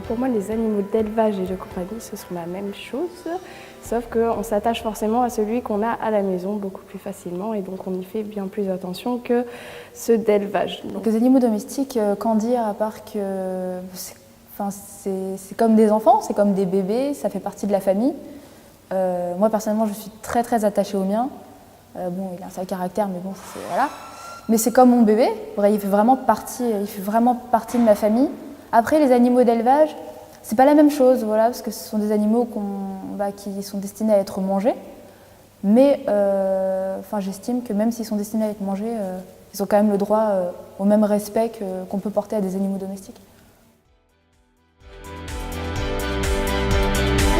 Pour moi, les animaux d'élevage et de compagnie, ce sont la même chose, sauf qu'on s'attache forcément à celui qu'on a à la maison beaucoup plus facilement et donc on y fait bien plus attention que ceux d'élevage. Donc les animaux domestiques, qu'en dire à part que c'est comme des enfants, c'est comme des bébés, ça fait partie de la famille. Moi personnellement, je suis très très attachée au mien. Bon, il a un sale caractère, mais bon, voilà. Mais c'est comme mon bébé, il fait vraiment partie de ma famille. Après, les animaux d'élevage, c'est pas la même chose, voilà, parce que ce sont des animaux qui sont destinés à être mangés. Mais j'estime que même s'ils sont destinés à être mangés, ils ont quand même le droit au même respect qu'on peut porter à des animaux domestiques.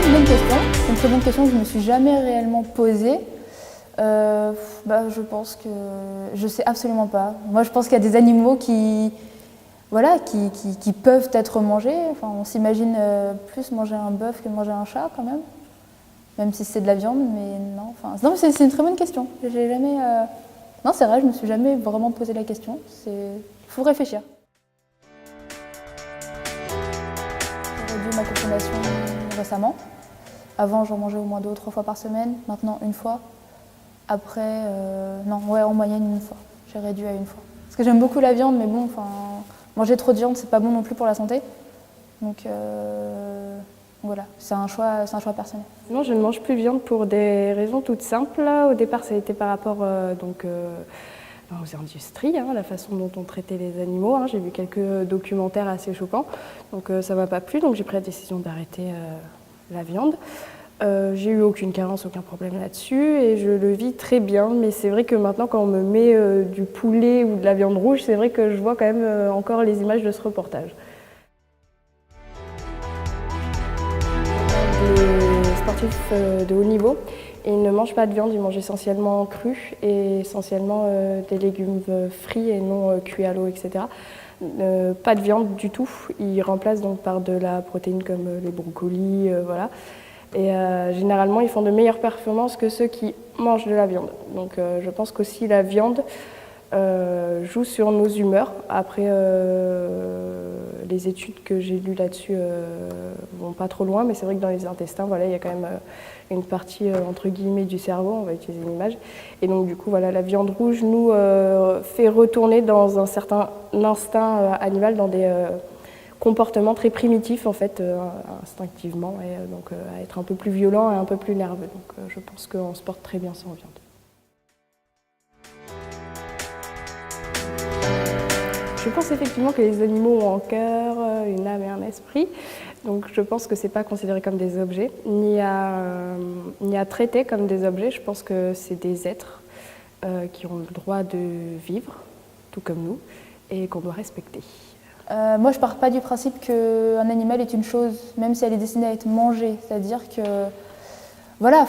C'est une bonne question, c'est une très bonne question que je ne me suis jamais réellement posée. Je pense que je sais absolument pas. Moi, je pense qu'il y a des animaux qui peuvent être mangés. Enfin, on s'imagine plus manger un bœuf que manger un chat, quand même si c'est de la viande, mais non. Non, c'est une très bonne question. J'ai jamais. Non, c'est vrai, je me suis jamais vraiment posé la question. Il faut réfléchir. J'ai réduit ma consommation récemment. Avant, j'en mangeais au moins 2 ou 3 fois par semaine. Maintenant, 1 fois. Après, en moyenne 1 fois. J'ai réduit à 1 fois. Parce que j'aime beaucoup la viande, mais bon, manger trop de viande, c'est pas bon non plus pour la santé. Donc voilà, c'est un choix personnel. Non, je ne mange plus de viande pour des raisons toutes simples. Au départ, ça a été par rapport aux industries, la façon dont on traitait les animaux. J'ai vu quelques documentaires assez choquants, donc ça m'a pas plu. Donc j'ai pris la décision d'arrêter la viande. J'ai eu aucune carence, aucun problème là-dessus et je le vis très bien. Mais c'est vrai que maintenant, quand on me met du poulet ou de la viande rouge, c'est vrai que je vois quand même encore les images de ce reportage. Les sportifs de haut niveau, ils ne mangent pas de viande, ils mangent essentiellement cru et essentiellement des légumes frits et non cuits à l'eau, etc. Pas de viande du tout, ils remplacent donc par de la protéine comme les brocolis, voilà. Et généralement, ils font de meilleures performances que ceux qui mangent de la viande. Donc je pense qu'aussi la viande joue sur nos humeurs. Après, les études que j'ai lues là-dessus vont pas trop loin, mais c'est vrai que dans les intestins, voilà, il y a quand même une partie entre guillemets du cerveau, on va utiliser une image. Et donc du coup, voilà, la viande rouge nous fait retourner dans un certain instinct animal, dans des comportements très primitifs en fait, instinctivement, et donc à être un peu plus violent et un peu plus nerveux. Donc je pense qu'on se porte très bien sans viande. Je pense effectivement que les animaux ont un cœur, une âme et un esprit. Donc je pense que c'est pas considéré comme des objets, ni à traiter comme des objets. Je pense que c'est des êtres qui ont le droit de vivre, tout comme nous, et qu'on doit respecter. Moi, je pars pas du principe qu'un animal est une chose, même si elle est destinée à être mangée. C'est-à-dire que, voilà,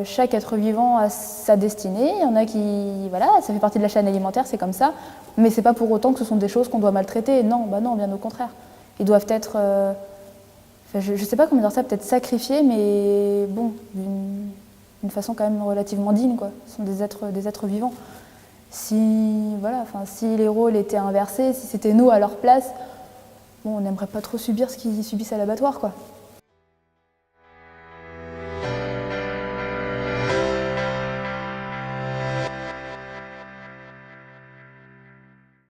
chaque être vivant a sa destinée. Il y en a qui, voilà, ça fait partie de la chaîne alimentaire, c'est comme ça. Mais c'est pas pour autant que ce sont des choses qu'on doit maltraiter. Non, non, bien au contraire. Ils doivent être, je sais pas comment dire ça, peut-être sacrifiés, mais bon, d'une façon quand même relativement digne, quoi. Ce sont des êtres vivants. Si les rôles étaient inversés, si c'était nous à leur place, bon, on n'aimerait pas trop subir ce qu'ils subissent à l'abattoir, quoi.